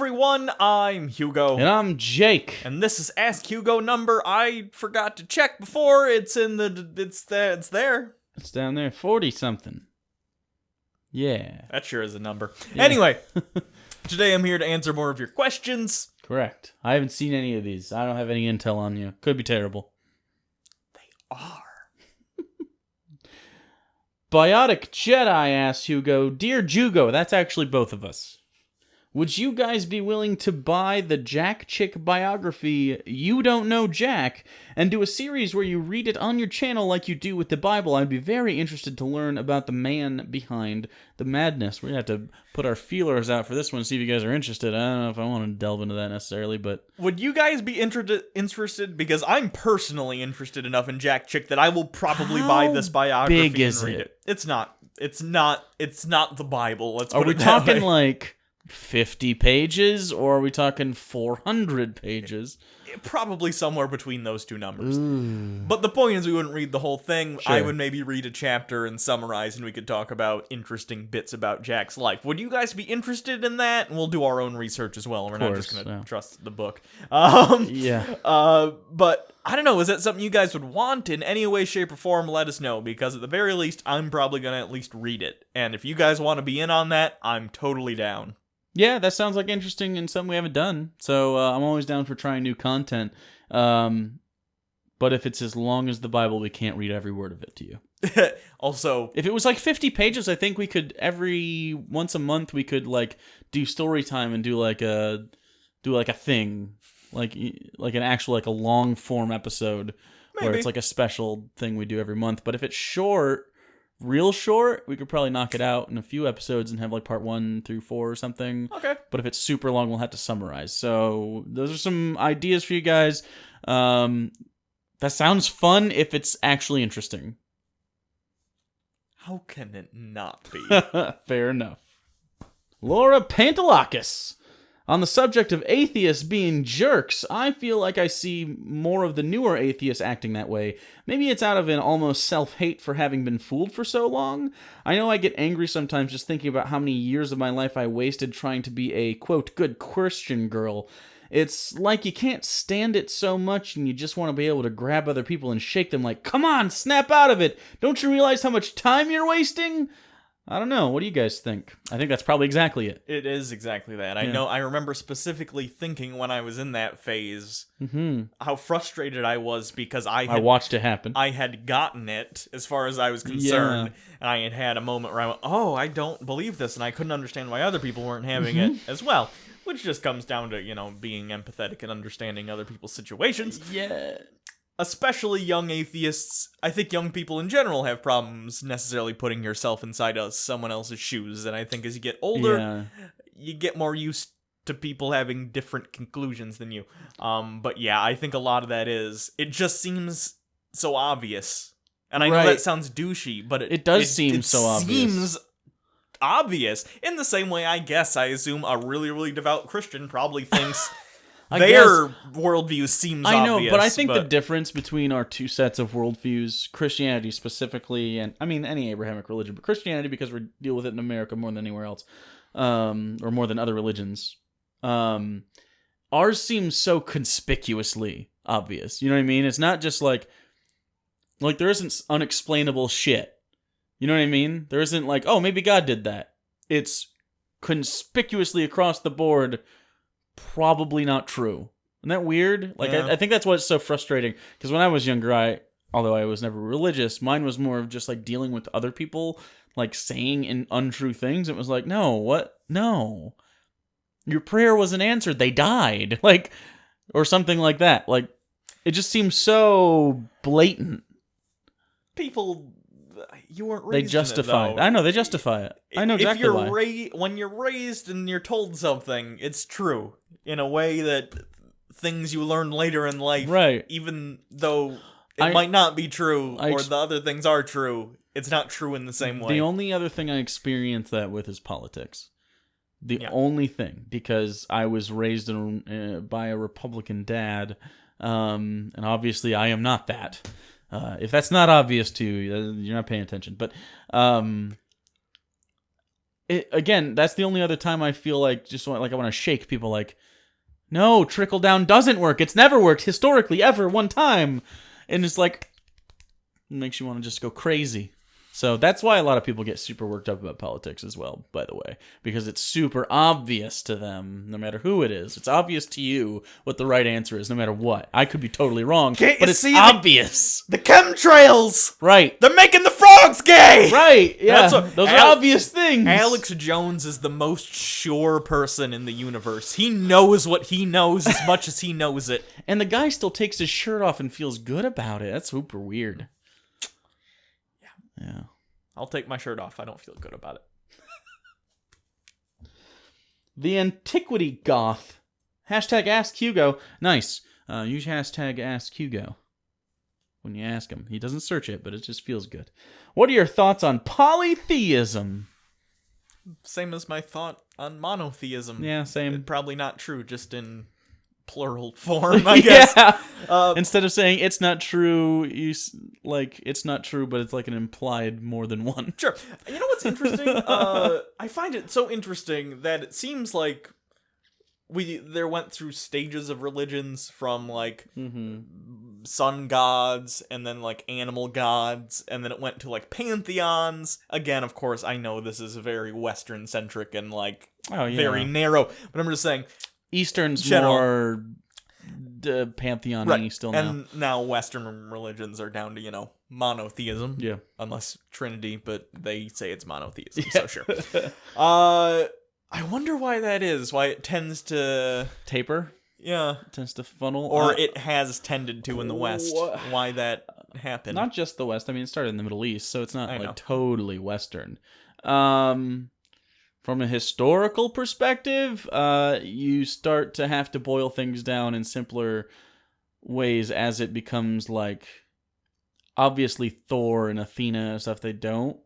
everyone, I'm Hugo. And I'm Jake. And this is Ask Hugo number I forgot to check before. It's there. It's down there, 40-something. Yeah. That sure is a number. Yeah. Anyway, today I'm here to answer more of your questions. Correct. I haven't seen any of these. I don't have any intel on you. Could be terrible. They are. Biotic Jedi asks Hugo, Dear Jugo, that's actually both of us. Would you guys be willing to buy the Jack Chick biography, You Don't Know Jack, and do a series where you read it on your channel like you do with the Bible? I'd be very interested to learn about the man behind the madness. We're going to have to put our feelers out for this one, see if you guys are interested. I don't know if I want to delve into that necessarily, but... Would you guys be interested? Because I'm personally interested enough in Jack Chick that I will probably buy this biography big is and read it? It's not the Bible. Let's Are put we it that talking way. like 50 pages, or are we talking 400 pages? Probably somewhere between those two numbers. Ooh. But the point is, we wouldn't read the whole thing. Sure. I would maybe read a chapter and summarize, and we could talk about interesting bits about Jack's life. Would you guys be interested in that? And we'll do our own research as well. We're not just going to trust the book. Yeah. But I don't know. Is that something you guys would want in any way, shape, or form? Let us know, because at the very least, I'm probably going to at least read it. And if you guys want to be in on that, I'm totally down. Yeah, that sounds like interesting and something we haven't done. So I'm always down for trying new content. But if it's as long as the Bible, we can't read every word of it to you. Also, if it was like 50 pages, I think we could once a month we could like do story time and do like a thing, like an actual like a long form episode where it's like a special thing we do every month. But if it's short, real short, we could probably knock it out in a few episodes and have like part 1 through 4 or something. Okay. But if it's super long, we'll have to summarize. So those are some ideas for you guys. That sounds fun if it's actually interesting. How can it not be? Fair enough. Laura Pantelakis. On the subject of atheists being jerks, I feel like I see more of the newer atheists acting that way. Maybe it's out of an almost self-hate for having been fooled for so long. I know I get angry sometimes just thinking about how many years of my life I wasted trying to be a, quote, good Christian girl. It's like you can't stand it so much and you just want to be able to grab other people and shake them like, come on, snap out of it. Don't you realize how much time you're wasting? I don't know. What do you guys think? I think that's probably exactly it. It is exactly that. Yeah. I remember specifically thinking when I was in that phase Mm-hmm. how frustrated I was because I watched it happen. I had gotten it as far as I was concerned, and I had had a moment where I went, oh, I don't believe this, and I couldn't understand why other people weren't having it as well. Which just comes down to, being empathetic and understanding other people's situations. Yeah. Especially young atheists. I think young people in general have problems necessarily putting yourself inside someone else's shoes. And I think as you get older, you get more used to people having different conclusions than you. But yeah, I think a lot of that it just seems so obvious. And I know that sounds douchey, but it does seem so obvious. It seems obvious. In the same way, I assume a really, really devout Christian probably thinks... Their worldview seems obvious. I know, but I think the difference between our two sets of worldviews, Christianity specifically, and I mean any Abrahamic religion, but Christianity because we deal with it in America more than anywhere else, or more than other religions, ours seems so conspicuously obvious. You know what I mean? It's not just like there isn't unexplainable shit. You know what I mean? There isn't like, oh, maybe God did that. It's conspicuously across the board probably not true. Isn't that weird? I think that's what's so frustrating. Because when I was younger, although I was never religious, mine was more of just like dealing with other people, like saying untrue things. It was like, no, what? No. Your prayer wasn't answered. They died. Or something like that. It just seems so blatant. People... You weren't raised They justify in it, it. I know, they justify it. I know exactly why. When you're raised and you're told something, it's true. In a way that things you learn later in life, even though it might not be true, or the other things are true, it's not true in the same way. The only other thing I experience that with is politics. The only thing, because I was raised by a Republican dad, and obviously I am not that. If that's not obvious to you, you're not paying attention. But again, that's the only other time I feel like I want to shake people like, no, trickle down doesn't work. It's never worked historically ever one time. And it's like, it makes you want to just go crazy. So that's why a lot of people get super worked up about politics as well, by the way, because it's super obvious to them, no matter who it is. It's obvious to you what the right answer is, no matter what. I could be totally wrong, but it's obvious. The chemtrails! Right. They're making the frogs gay! Right, yeah. Those are obvious things. Alex Jones is the most sure person in the universe. He knows what he knows as much as he knows it. And the guy still takes his shirt off and feels good about it. That's super weird. Yeah. I'll take my shirt off. I don't feel good about it. The Antiquity Goth. Hashtag Ask Hugo. Nice. Use hashtag Ask Hugo when you ask him. He doesn't search it, but it just feels good. What are your thoughts on polytheism? Same as my thought on monotheism. Yeah, same. Probably not true, just in plural form, I guess. Yeah. Instead of saying it's not true, it's not true, but it's like an implied more than one. Sure. You know what's interesting? I find it so interesting that it seems like there went through stages of religions from like sun gods and then like animal gods, and then it went to like pantheons. Again, of course, I know this is very Western centric and like very narrow, but I'm just saying Eastern's more pantheon-y right. still now. And now Western religions are down to, monotheism. Yeah. Unless Trinity, but they say it's monotheism, so sure. I wonder why that is. Why it tends to... Taper? Yeah. It tends to funnel. Or it has tended to in the West. Why that happened. Not just the West. I mean, it started in the Middle East, so it's not totally Western. From a historical perspective, you start to have to boil things down in simpler ways as it becomes like, obviously Thor and Athena and stuff, they don't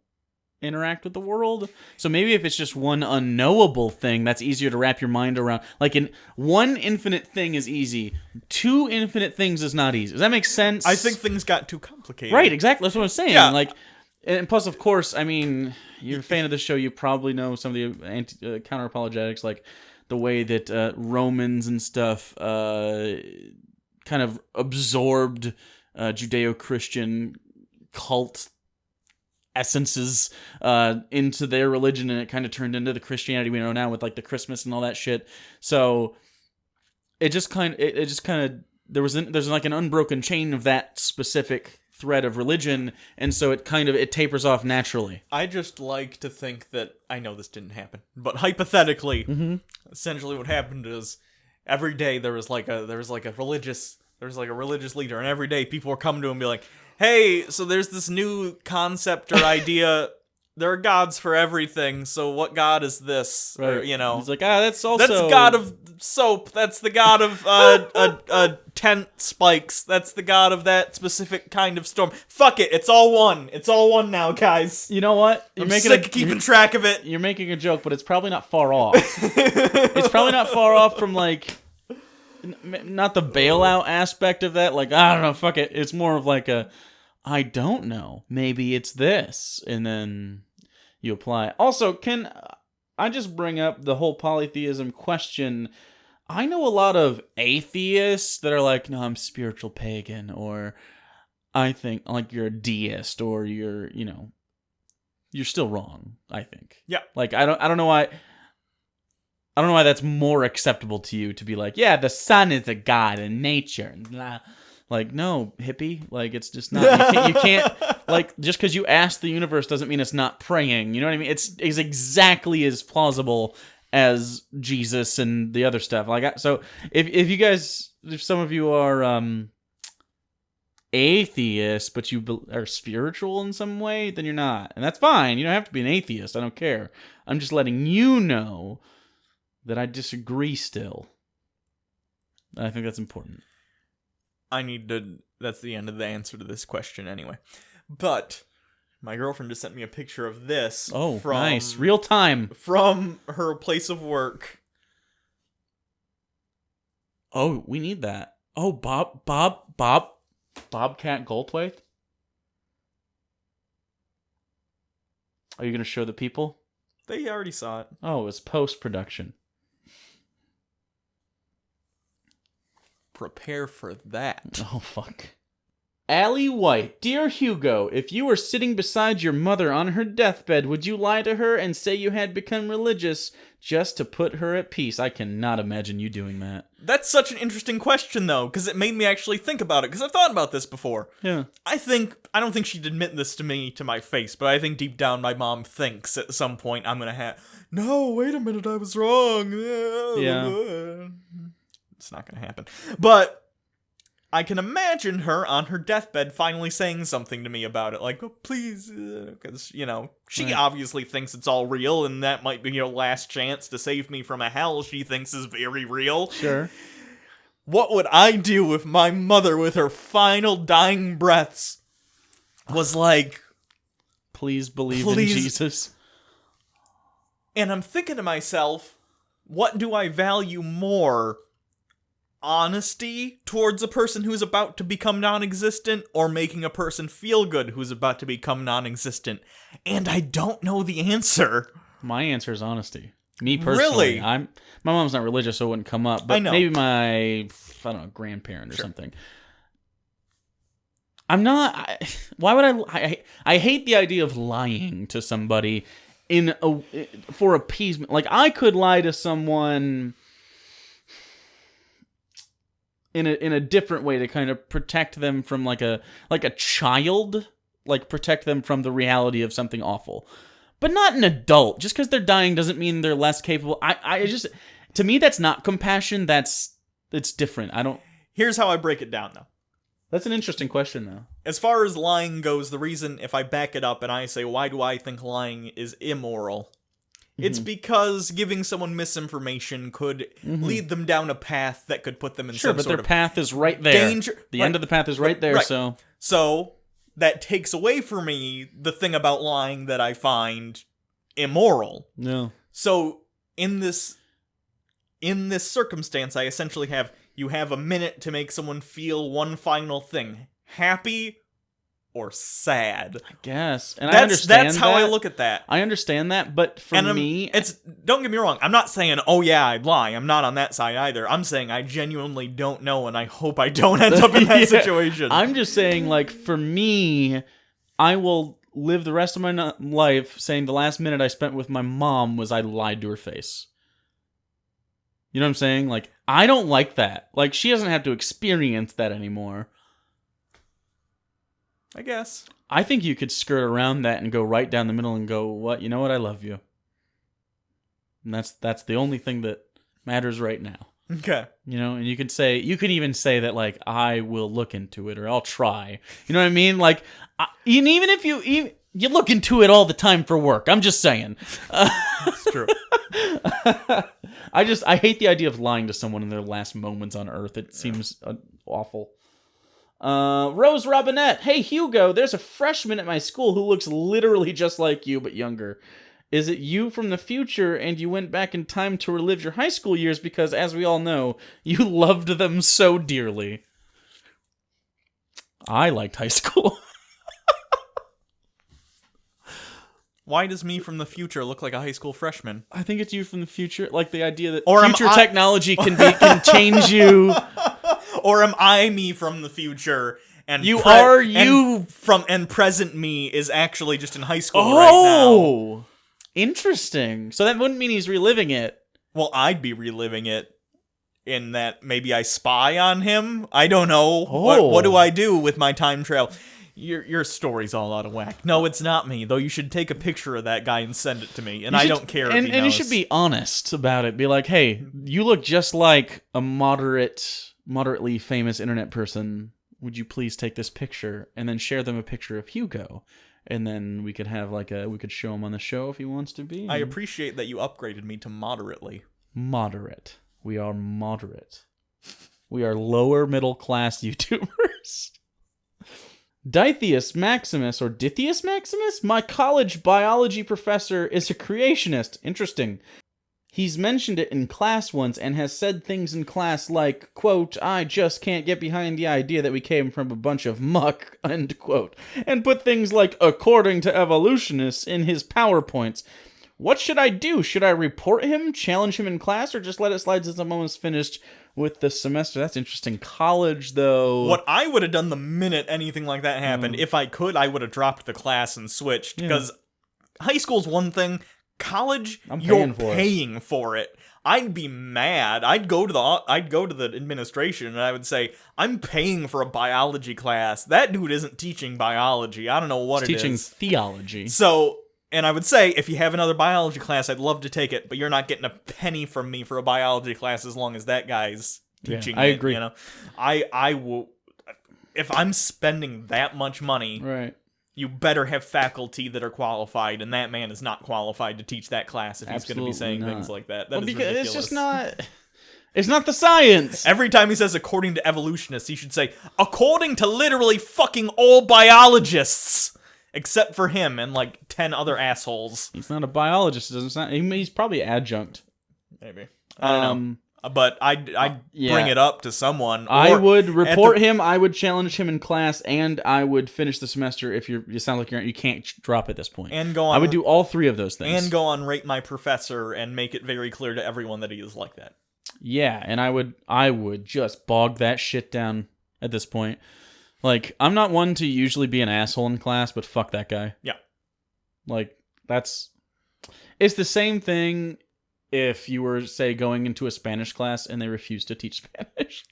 interact with the world. So maybe if it's just one unknowable thing, that's easier to wrap your mind around. Like one infinite thing is easy, two infinite things is not easy. Does that make sense? I think things got too complicated. Right, exactly. That's what I'm saying. Yeah. And plus, of course, I mean, you're a fan of the show, you probably know some of the counter-apologetics, like the way that Romans and stuff kind of absorbed Judeo-Christian cult essences into their religion, and it kind of turned into the Christianity we know now with like the Christmas and all that shit. So it just kind of there's like an unbroken chain of that specific thread of religion, and so it tapers off naturally. I just like to think that, I know this didn't happen, but hypothetically, essentially what happened is every day there was like a religious leader, and every day people were coming to him and be like, hey, so there's this new concept or idea. There are gods for everything, so what god is this? Right. Or, He's like, that's the god of soap. That's the god of tent spikes. That's the god of that specific kind of storm. Fuck it, it's all one. It's all one now, guys. You know what? I'm sick of keeping track of it. You're making a joke, but it's probably not far off. It's probably not far off from like, not the bailout aspect of that. Like, I don't know, fuck it. It's more of like I don't know. Maybe it's this. And then you apply. Also, can I just bring up the whole polytheism question? I know a lot of atheists that are like, no, I'm spiritual pagan, or I think like you're a deist, or you're still wrong, I think. Yeah. Like I don't know why that's more acceptable to you to be like, yeah, the sun is a god in nature and blah. Like, no, hippie. Like, it's just not. You can't like, just because you ask the universe doesn't mean it's not praying. You know what I mean? It's exactly as plausible as Jesus and the other stuff. Like, so if some of you are atheists, but you are spiritual in some way, then you're not, and that's fine. You don't have to be an atheist. I don't care. I'm just letting you know that I disagree still. I think that's important. That's the end of the answer to this question anyway. But my girlfriend just sent me a picture of this. Oh, nice. Real time. From her place of work. Oh, we need that. Oh, Bobcat Goldthwait? Are you going to show the people? They already saw it. Oh, it was post-production. Prepare for that. Oh, fuck. Allie White. Dear Hugo, if you were sitting beside your mother on her deathbed, would you lie to her and say you had become religious just to put her at peace? I cannot imagine you doing that. That's such an interesting question, though, because it made me actually think about it, because I've thought about this before. Yeah. I don't think she'd admit this to me, to my face, but I think deep down my mom thinks at some point I'm gonna have, no, wait a minute, I was wrong. Yeah. It's not gonna happen. But I can imagine her on her deathbed finally saying something to me about it, like, oh, please, because, she obviously thinks it's all real, and that might be your last chance to save me from a hell she thinks is very real. Sure. What would I do if my mother, with her final dying breaths, was like, please believe in Jesus? And I'm thinking to myself, what do I value more? Honesty towards a person who's about to become non-existent, or making a person feel good who's about to become non-existent? And I don't know the answer. My answer is honesty. Me personally. Really? My mom's not religious, so it wouldn't come up. But I know. Maybe my, grandparent or something. I'm not... why would I hate the idea of lying to somebody for appeasement. Like, I could lie to someone in a different way to kind of protect them from like a child, like protect them from the reality of something awful. But not an adult. Just because they're dying doesn't mean they're less capable. I just, to me, that's not compassion. It's different. Here's how I break it down, though. That's an interesting question, though. As far as lying goes, the reason, if I back it up and I say, why do I think lying is immoral? It's because giving someone misinformation could lead them down a path that could put them in some sort of Sure, but their path is right there. Danger. The end of the path is right there, so... So, that takes away from me the thing about lying that I find immoral. No. So, in this circumstance, I essentially have, you have a minute to make someone feel one final thing. Happy or sad. I guess. And I understand that's how I look at that. I understand that, but for me... Don't get me wrong, I'm not saying, oh yeah, I'd lie. I'm not on that side either. I'm saying I genuinely don't know, and I hope I don't end up in that situation. I'm just saying, like, for me, I will live the rest of my life saying the last minute I spent with my mom was I lied to her face. You know what I'm saying? Like, I don't like that. Like, she doesn't have to experience that anymore. I guess. I think you could skirt around that and go right down the middle and go, what? You know what? I love you. And that's the only thing that matters right now. Okay. You know, and you could even say that, like, I will look into it, or I'll try. You know what I mean? Like, even if you look into it all the time for work. I'm just saying. It's true. I hate the idea of lying to someone in their last moments on Earth. It seems awful. Rose Robinette. Hey, Hugo, there's a freshman at my school who looks literally just like you, but younger. Is it you from the future and you went back in time to relive your high school years because, as we all know, you loved them so dearly? I liked high school. Why does me from the future look like a high school freshman? I think it's you from the future. Like the idea that or future technology can change you. Or am I me from the future? And and present me is actually just in high school right now. Oh, interesting. So that wouldn't mean he's reliving it. Well, I'd be reliving it in that maybe I spy on him. I don't know. Oh. What do I do with my time travel? Your story's all out of whack. No, it's not me, though. You should take a picture of that guy and send it to me, and I don't care if he knows. And you should be honest about it. Be like, hey, you look just like a moderately famous internet person. Would you please take this picture? And then share them a picture of Hugo. And then we could have we could show him on the show if he wants to be. I appreciate that you upgraded me to moderately. Moderate. We are moderate. We are lower middle class YouTubers. Dithius Maximus, or Dithius Maximus? My college biology professor is a creationist. Interesting. He's mentioned it in class once and has said things in class like, quote, I just can't get behind the idea that we came from a bunch of muck, end quote. And put things like, according to evolutionists, in his PowerPoints. What should I do? Should I report him, challenge him in class, or just let it slide since I'm almost finished with the semester? That's interesting. College, though. What I would have done the minute anything like that happened, if I could, I would have dropped the class and switched. Because high school's one thing, college, you're paying for it. I'd be mad. I'd go to the administration and I would say, I'm paying for a biology class. That dude isn't teaching biology. I don't know what He's it teaching is. theology. So, and I would say, if you have another biology class, I'd love to take it, but you're not getting a penny from me for a biology class as long as that guy's teaching I agree. You know? I will, if I'm spending that much money, right, you better have faculty that are qualified, and that man is not qualified to teach that class if he's going to be saying things like that. That is ridiculous. It's just not... It's not the science! Every time he says according to evolutionists, he should say, according to literally fucking all biologists! Except for him and, 10 other assholes. He's not a biologist, it doesn't sound... He's probably adjunct. Maybe. I don't know. But I'd bring it up to someone. I would report him, I would challenge him in class, and I would finish the semester if you sound like you can't drop at this point. And go on. I would do all three of those things. And go on Rate My Professor and make it very clear to everyone that he is like that. Yeah, and I would just bog that shit down at this point. I'm not one to usually be an asshole in class, but fuck that guy. Yeah. It's the same thing if you were, say, going into a Spanish class and they refuse to teach Spanish.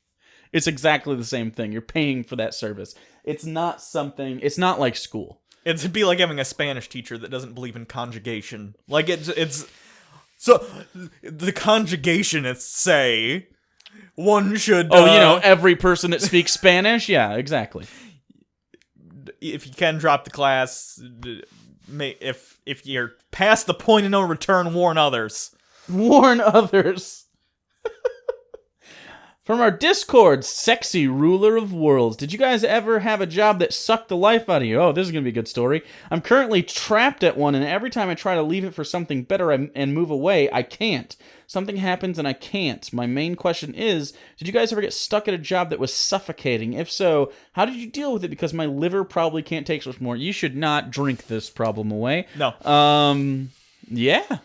It's exactly the same thing. You're paying for that service. It's not like school. It'd be like having a Spanish teacher that doesn't believe in conjugation. It's so the conjugationists say one should... every person that speaks Spanish? Yeah, exactly. If you can drop the class, if you're past the point of no return, warn others. Warn others. From our Discord, Sexy Ruler of Worlds. Did you guys ever have a job that sucked the life out of you? Oh, this is going to be a good story. I'm currently trapped at one, and every time I try to leave it for something better and move away, I can't. Something happens and I can't. My main question is, did you guys ever get stuck at a job that was suffocating? If so, how did you deal with it? Because my liver probably can't take so much more. You should not drink this problem away. No. Yeah.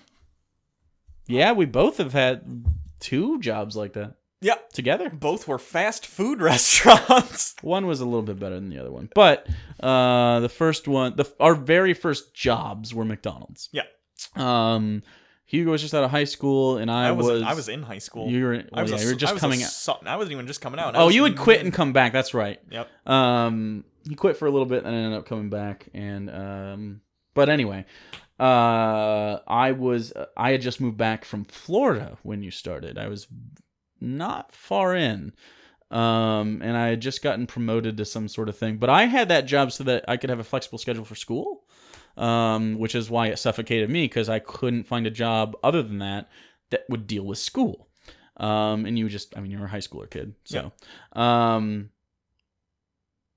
Yeah, we both have had 2 jobs like that. Yeah. Together. Both were fast food restaurants. One was a little bit better than the other one. But the first one, our very first jobs were McDonald's. Yeah. Hugo was just out of high school, and I was in high school. You were just coming out. I wasn't even just coming out. You would quit and come back. That's right. Yep. He quit for a little bit and ended up coming back. And but anyway, I had just moved back from Florida when you started. I was not far in. And I had just gotten promoted to some sort of thing. But I had that job so that I could have a flexible schedule for school. Which is why it suffocated me, because I couldn't find a job other than that would deal with school. And you're a high schooler kid. So,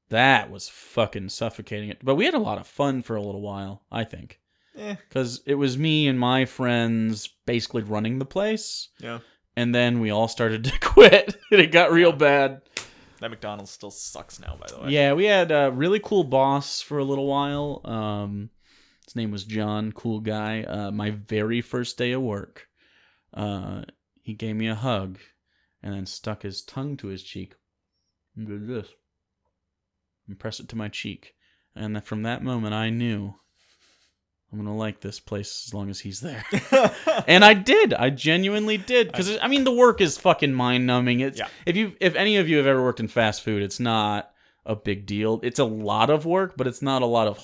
that was fucking suffocating. But we had a lot of fun for a little while, I think. Because it was me and my friends basically running the place. Yeah. And then we all started to quit, and it got real bad. That McDonald's still sucks now, by the way. Yeah, we had a really cool boss for a little while. His name was John, cool guy. My very first day of work, he gave me a hug and then stuck his tongue to his cheek and did this and pressed it to my cheek. And from that moment, I knew I'm going to like this place as long as he's there. And I did. I genuinely did. Because, the work is fucking mind-numbing. If any of you have ever worked in fast food, it's not a big deal. It's a lot of work, but it's not a lot of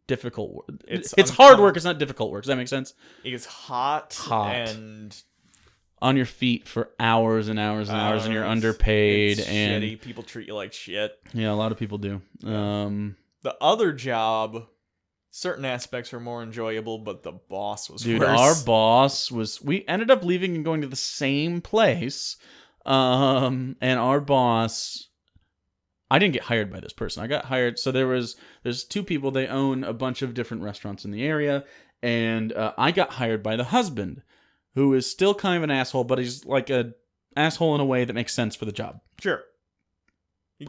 difficult work. It's hard work. It's not difficult work. Does that make sense? It's hot. And on your feet for hours and hours and hours, and you're underpaid. And shitty. People treat you like shit. Yeah, a lot of people do. The other job, certain aspects were more enjoyable, but the boss was worse. Our boss was... We ended up leaving and going to the same place. And our boss... I didn't get hired by this person. I got hired... So there's 2 people. They own a bunch of different restaurants in the area. And I got hired by the husband, who is still kind of an asshole, but he's like an asshole in a way that makes sense for the job. Sure.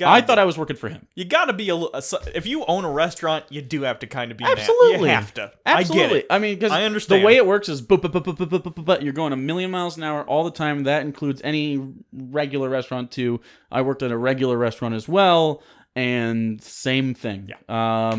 I thought I was working for him. You gotta be if you own a restaurant, you do have to kind of be absolutely. You have to. Absolutely. I get it. I mean, because I understand. The way it works is you're going a million miles an hour all the time. That includes any regular restaurant too. I worked at a regular restaurant as well, and same thing. Yeah.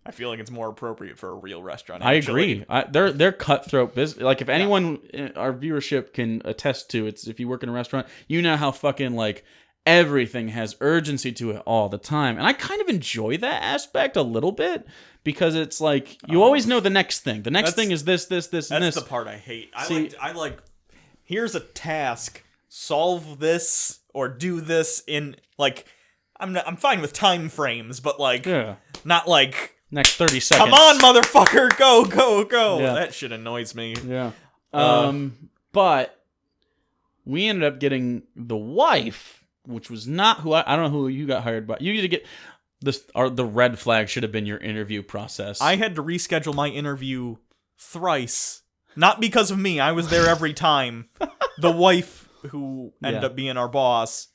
I feel like it's more appropriate for a real restaurant. Actually. I agree. They're cutthroat business. Like if anyone in our viewership can attest to, it's if you work in a restaurant, you know how fucking like everything has urgency to it all the time. And I kind of enjoy that aspect a little bit because it's like you always know the next thing. The next thing is this, and this. That's the part I hate. I like here's a task, solve this or do this in like I'm fine with time frames, but like not like next 30 seconds. Come on, motherfucker, go. Yeah. That shit annoys me. Yeah. But we ended up getting the wife, which was not who I don't know who you got hired by. You need to get this. The red flag should have been your interview process. I had to reschedule my interview thrice, not because of me. I was there every time. The wife, who ended up being our boss,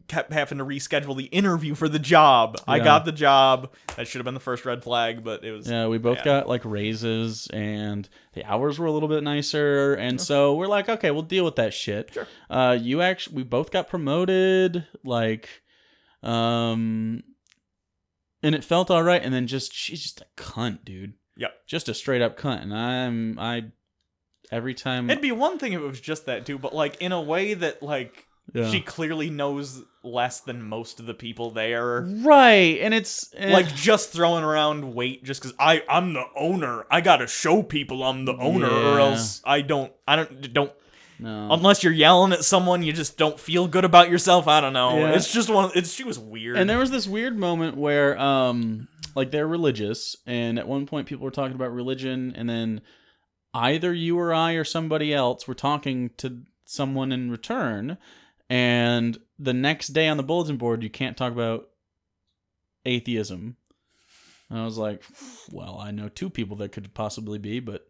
kept having to reschedule the interview for the job. I got the job. That should have been the first red flag, but it was... Yeah, we both got, like, raises, and the hours were a little bit nicer, and so we're like, okay, we'll deal with that shit. Sure. We both got promoted, like, and it felt all right, and then she's just a cunt, dude. Yep. Just a straight-up cunt, and every time... It'd be one thing if it was just that, too, but, like, in a way that, like... Yeah. She clearly knows less than most of the people there. Right, and it's... like, just throwing around weight just because I'm the owner. I gotta show people I'm the owner, or else I don't... No. Unless you're yelling at someone, you just don't feel good about yourself. I don't know. Yeah. It's just she was weird. And there was this weird moment where, like, they're religious, and at one point people were talking about religion, and then either you or I or somebody else were talking to someone in return... And the next day on the bulletin board, you can't talk about atheism. And I was like, well, I know two people that could possibly be, but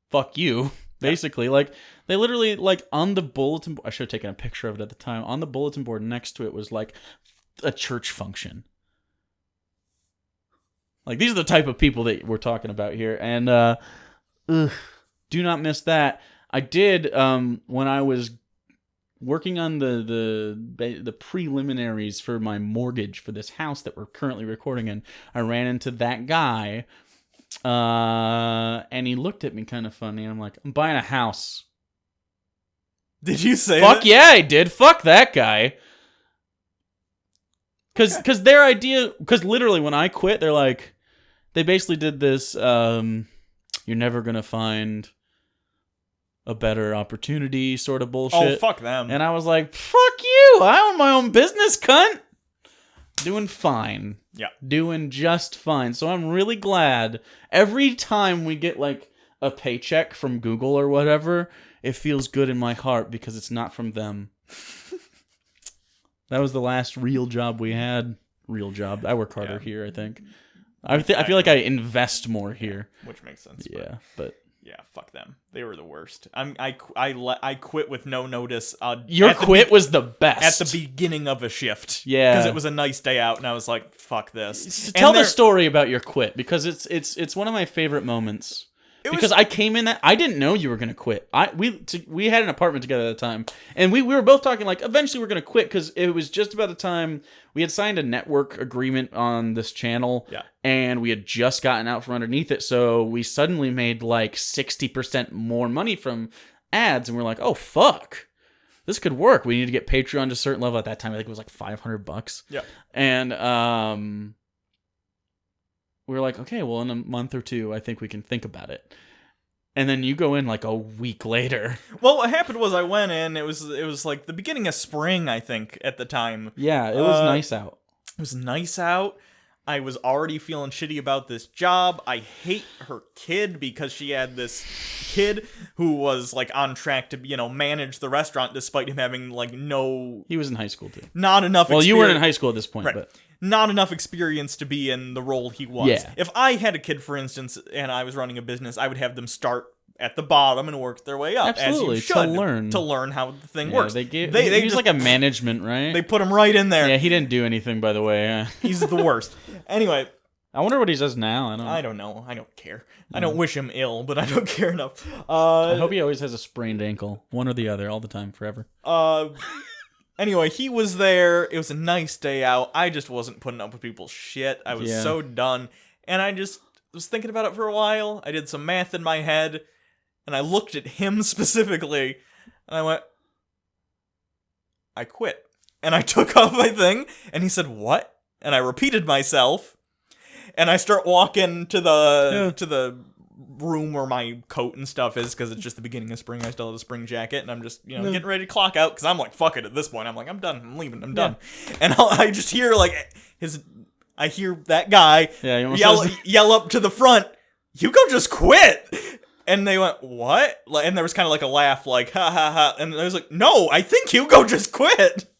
fuck you. Basically, like, they literally, like, on the bulletin board, I should have taken a picture of it at the time. On the bulletin board next to it was, like, a church function. Like, these are the type of people that we're talking about here. And, do not miss that. I did, when I was working on the preliminaries for my mortgage for this house that we're currently recording in, I ran into that guy, and he looked at me kind of funny, and I'm like, I'm buying a house. Did you say Fuck that? Yeah, I did. Fuck that guy. Because their idea, because literally when I quit, they're like, they basically did this, you're never going to find a better opportunity sort of bullshit. Oh, fuck them. And I was like, fuck you. I own my own business, cunt. Doing fine. Yeah. Doing just fine. So I'm really glad every time we get like a paycheck from Google or whatever, it feels good in my heart because it's not from them. That was the last real job we had. Real job. I work harder here, I think. I feel like I invest more here. Which makes sense. Yeah, but... Yeah, fuck them. They were the worst. I quit with no notice. Your quit was the best. At the beginning of a shift. Yeah. Because it was a nice day out, and I was like, fuck this. Tell the story about your quit, because it's one of my favorite moments. Because I came in I didn't know you were going to quit. We had an apartment together at the time, and we were both talking like, eventually we're going to quit, because it was just about the time we had signed a network agreement on this channel, and we had just gotten out from underneath it, so we suddenly made like 60% more money from ads, and we're like, oh fuck, this could work. We need to get Patreon to a certain level. At that time, I think it was like $500. Yeah. And we were like, okay, well, in a month or two, I think we can think about it. And then you go in like a week later. Well, what happened was I went in. It was like the beginning of spring, I think, at the time. Yeah, it was nice out. It was nice out. I was already feeling shitty about this job. I hate her kid because she had this kid who was like on track to, manage the restaurant despite him having like no... He was in high school too. Not enough experience. Well, you weren't in high school at this point, right. But... Not enough experience to be in the role he was. Yeah. If I had a kid, for instance, and I was running a business, I would have them start at the bottom and worked their way up. Absolutely, as you should, to learn how the thing works. He was like a management, right? They put him right in there. Yeah, he didn't do anything, by the way. He's the worst. Anyway, I wonder what he does now. I don't know. I don't care. I don't wish him ill, but I don't care enough. I hope he always has a sprained ankle, one or the other, all the time, forever. Anyway, he was there. It was a nice day out. I just wasn't putting up with people's shit. I was so done. And I just was thinking about it for a while. I did some math in my head. And I looked at him specifically. And I went, I quit. And I took off my thing. And he said, what? And I repeated myself. And I start walking to the room where my coat and stuff is, because it's just the beginning of spring. I still have a spring jacket, and I'm just getting ready to clock out, because I'm like, fuck it at this point. I'm like, I'm done. I'm leaving. I'm done. And I just hear I hear that guy yell up to the front, Hugo just quit. And they went, what? And there was kind of like a laugh, like, ha ha ha. And I was like, no, I think Hugo just quit.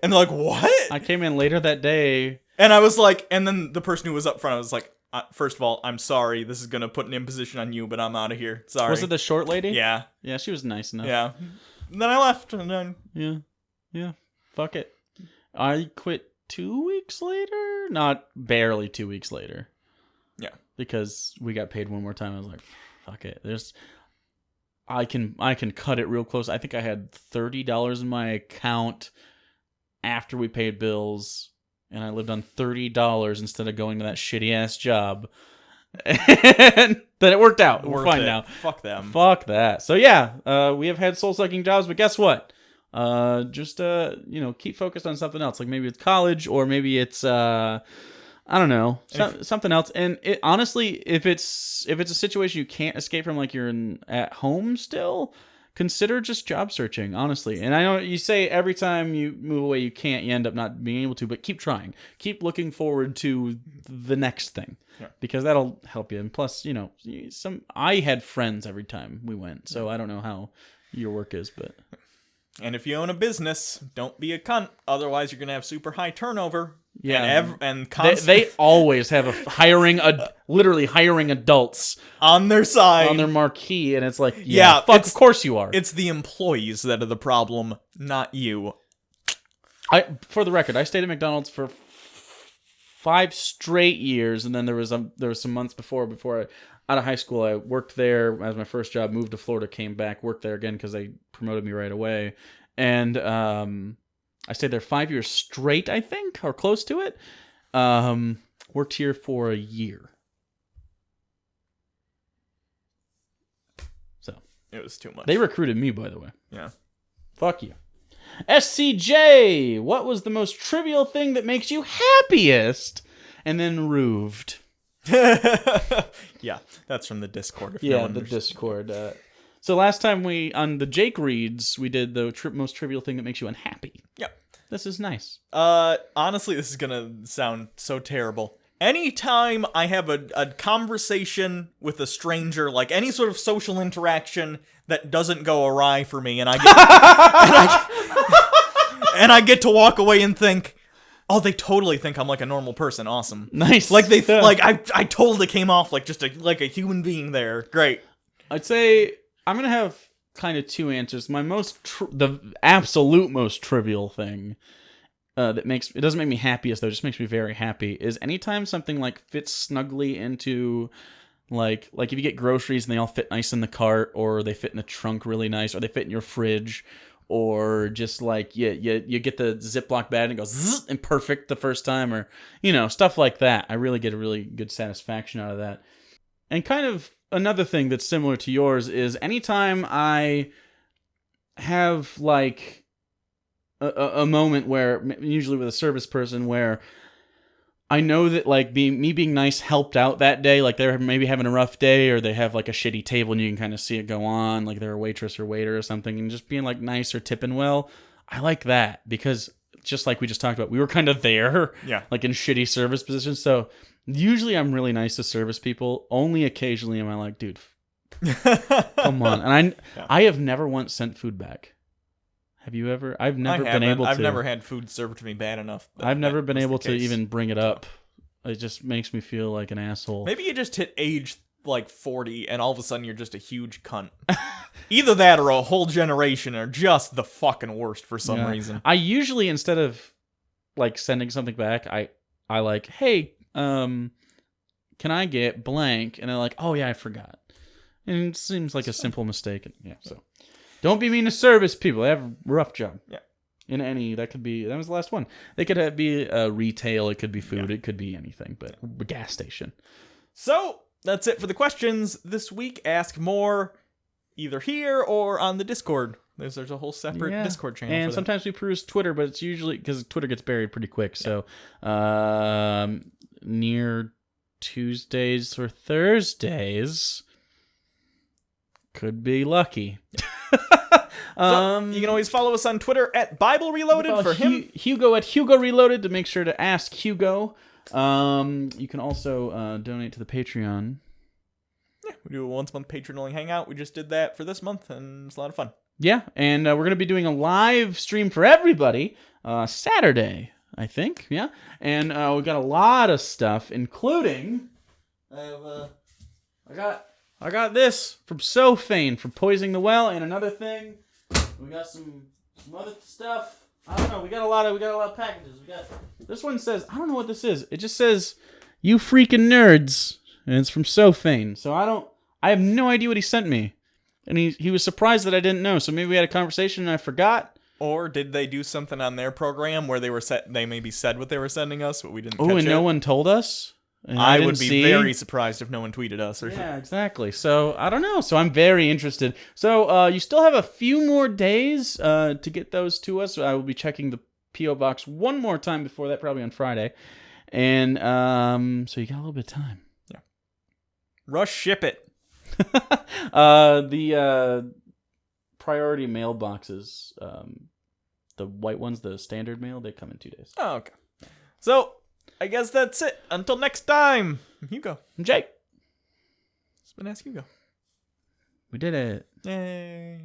And they're like, what? I came in later that day. And I was like, and then the person who was up front, I was like, first of all, I'm sorry. This is going to put an imposition on you, but I'm out of here. Sorry. Was it the short lady? Yeah. Yeah, she was nice enough. Yeah. And then I left. And then... Yeah. Fuck it. I quit 2 weeks later? Not barely 2 weeks later. Yeah. Because we got paid one more time. I was like, fuck it. I can cut it real close. I think I had $30 in my account after we paid bills. And I lived on $30 instead of going to that shitty-ass job. And then it worked out. We're fine now. Fuck them. Fuck that. So yeah, we have had soul-sucking jobs, but guess what? Just keep focused on something else. Like maybe it's college, or maybe it's I don't know, something else. And honestly, if it's a situation you can't escape from, like you're at home still, consider just job searching, honestly. And I know you say every time you move away you end up not being able to, but keep trying. Keep looking forward to the next thing. Yeah. Because that'll help you. And plus, I had friends every time we went, so I don't know how your work is, but... And if you own a business, don't be a cunt. Otherwise, you're going to have super high turnover. Yeah. And they always have literally hiring adults on their side, on their marquee, and it's like, of course you are. It's the employees that are the problem, not you. For the record, I stayed at McDonald's for 5 straight years, and then there was some months before out of high school, I worked there as my first job, moved to Florida, came back, worked there again because they promoted me right away. And I stayed there 5 years straight, I think, or close to it. Worked here for a year. So. It was too much. They recruited me, by the way. Yeah. Fuck you. SCJ, what was the most trivial thing that makes you happiest? And then rooved. Yeah, that's from the Discord. The Discord. So last time on the Jake reads, we did the most trivial thing that makes you unhappy. Yep. This is nice. Honestly, this is gonna sound so terrible. Anytime I have a conversation with a stranger, like any sort of social interaction that doesn't go awry for me, and I get and I get to walk away and think, oh, they totally think I'm like a normal person. Awesome. Nice. Like I totally came off like just like a human being there. Great. I'd say I'm going to have kind of 2 answers. My the absolute most trivial thing that it doesn't make me happiest though, it just makes me very happy, is anytime something like fits snugly into like if you get groceries and they all fit nice in the cart, or they fit in the trunk really nice, or they fit in your fridge, or just like you get the Ziploc bag and it goes zzz, and perfect the first time, or stuff like that. I really get a really good satisfaction out of that. And kind of another thing that's similar to yours is anytime I have like a moment where, usually with a service person, where I know that like being nice helped out that day. Like they're maybe having a rough day, or they have like a shitty table and you can kind of see it go on, like they're a waitress or waiter or something, and just being like nice or tipping well. I like that because just like we just talked about, we were kind of there, like in shitty service positions. So usually I'm really nice to service people. Only occasionally am I like, dude, come on. And I have never once sent food back. Have you ever? I've never been able to. I've never had food served to me bad enough. I've never been able to even bring it up. It just makes me feel like an asshole. Maybe you just hit age like 40 and all of a sudden you're just a huge cunt. Either that or a whole generation are just the fucking worst for some reason. I usually, instead of like sending something back, I like, hey, can I get blank? And they're like, oh yeah, I forgot. And it seems like a simple mistake. Yeah, so don't be mean to service people. They have a rough job. Yeah. In any, that was the last one. They could be retail, it could be food, it could be anything, but a gas station. So that's it for the questions this week. Ask more either here or on the Discord. There's a whole separate Discord channel. And sometimes we peruse Twitter, but it's usually because Twitter gets buried pretty quick. So near Tuesdays or Thursdays, could be lucky. So you can always follow us on Twitter at Bible Reloaded for him. Hugo at Hugo Reloaded to make sure to ask Hugo. You can also donate to the Patreon. Yeah, we do a once-a-month Patreon-only hangout. We just did that for this month, and it's a lot of fun. Yeah, and we're going to be doing a live stream for everybody Saturday, I think. Yeah, and we got a lot of stuff, including I got this from Sophane for poisoning the well, and another thing. We got some other stuff. I don't know. We got a lot of packages. This one says, I don't know what this is. It just says, "You freaking nerds," and it's from Sophane. So I have no idea what he sent me, and he was surprised that I didn't know. So maybe we had a conversation and I forgot. Or did they do something on their program where they maybe said what they were sending us, but we didn't? Oh, and no one told us. I would be very surprised if no one tweeted us. Yeah, exactly. So, I don't know. So, I'm very interested. So, you still have a few more days to get those to us. I will be checking the P.O. Box one more time before that, probably on Friday. And so, you got a little bit of time. Yeah. Rush ship it. The priority mailboxes, the white ones, the standard mail, they come in 2 days. Oh, okay. So, I guess that's it. Until next time, Hugo. I'm Jake. It's been Ask Hugo. We did it. Yay.